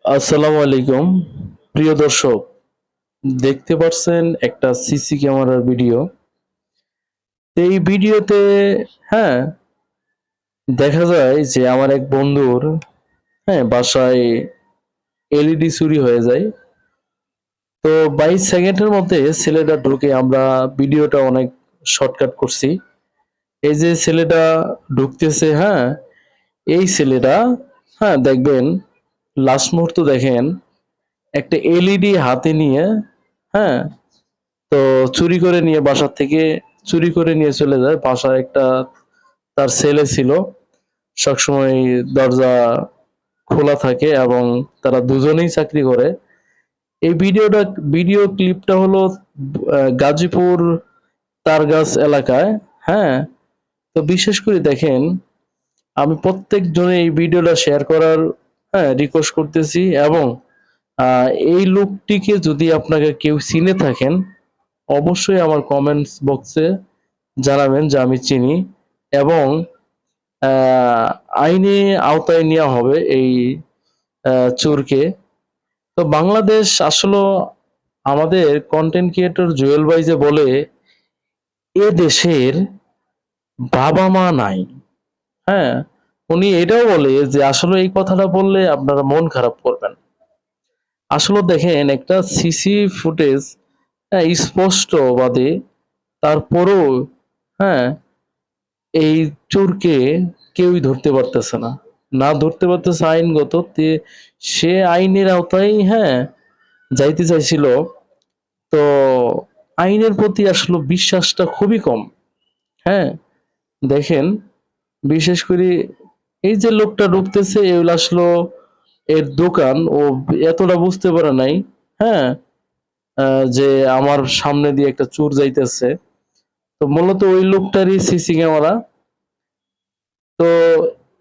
আসসালামু আলাইকুম প্রিয় দর্শক, দেখতে পাচ্ছেন একটা সিসি ক্যামেরার ভিডিও। এই ভিডিওতে হ্যাঁ দেখা যায় যে আমার এক বন্ধুর বাসায় এলইডি চুরি হয়ে যায়। তো 22 সেকেন্ডের মধ্যে ছেলেটা ঢুকে, আমরা ভিডিওটা অনেক শর্টকাট করছি। এই যে ছেলেটা ঢুকতেছে, এই ছেলেটা দেখবেন, লাস্ট মুহূর্ত দেখেন একটা এলইডি হাতে নিয়ে, হ্যাঁ তো চুরি করে নিয়ে বাসার থেকে চুরি করে নিয়ে চলে যায়। বাসায় একটা তার ছেলে ছিল, সবসময় দরজা খোলা থাকে এবং তারা দুজনেই চাকরি করে। এই ভিডিও ক্লিপটা হলো গাজীপুর তারগাছ এলাকায়। হ্যাঁ তো বিশেষ করে দেখেন, আমি প্রত্যেক জনে এই ভিডিওটা শেয়ার করার রিকোয়েস্ট করতেছি। এবং এই লোকটিকে যদি আপনাকে কেউ চিনে থাকেন, অবশ্যই আমার কমেন্টস বক্সে জানাবেন যে আমি চিনি, এবং আহ, আইনি আওতায় নেওয়া হবে এই চোরকে। তো বাংলাদেশ আসলে, আমাদের কন্টেন্ট ক্রিয়েটর জুয়েল ভাই যে বলে এ দেশের বাবা মা নাই। হ্যাঁ উনি এটাও বলে যে আসলে এই কথাটা বললে আপনারা মন খারাপ করবেন। আসলে দেখেন, একটা সিসি ফুটেজ স্পষ্ট বাদে, তারপরও হ্যাঁ এই চোরকে কেউই ধরতে পারতেছে না। না ধরতে পারতেছে আইনগত সে আইনের আওতায় যাইতে চাইছিল। তো আইনের প্রতি আসলে বিশ্বাসটা খুবই কম। হ্যাঁ দেখেন, বিশেষ করে এই যে লোকটা ঢুকতেছে, এগুলো আসলো এর দোকান, ও এতটা বুঝতে পারে নাই। হ্যাঁ যে আমার সামনে দিয়ে একটা চোর যাইতেছে। তো মূলত ওই লোকটারই সিসি ক্যামেরা। তো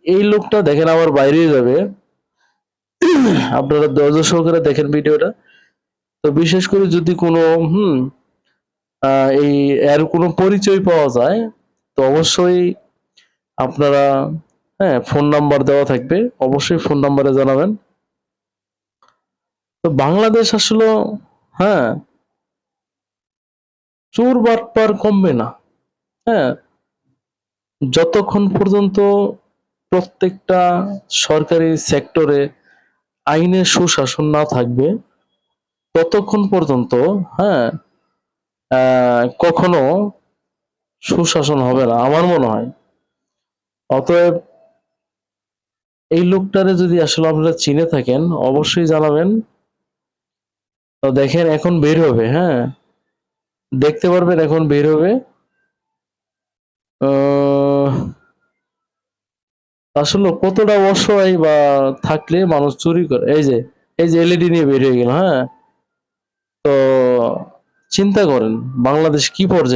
এই লোকটা দেখেন আবার বাইরে যাবে। আপনারা ধৈর্য সহকারে দেখেন ভিডিওটা। তো বিশেষ করে যদি কোনো এই এর কোনো পরিচয় পাওয়া যায়, তো অবশ্যই আপনারা, ফোন নাম্বার দেওয়া থাকবে, অবশ্যই ফোন নাম্বারে জানাবেন। তো বাংলাদেশ আসলে হ্যাঁ চোর বাটপার কমবে না। হ্যাঁ যতক্ষণ পর্যন্ত প্রত্যেকটা সরকারি সেক্টরে আইনের সুশাসন না থাকবে, ততক্ষণ পর্যন্ত হ্যাঁ কখনো সুশাসন হবে না আমার মনে হয়। অতএব এই লোকটারে যদি আসলে আপনারা চিনে থাকেন, অবশ্যই জানাবেন। তো দেখেন এখন বের হবে, দেখতে পারবেন এখন বের হবে। আহ, আসলে কতটা অসহায় বা থাকলে মানুষ চুরি করে। এই যে এলইডি নিয়ে বের হয়ে গেল। তো চিন্তা করেন বাংলাদেশ কি পর্যায়ে।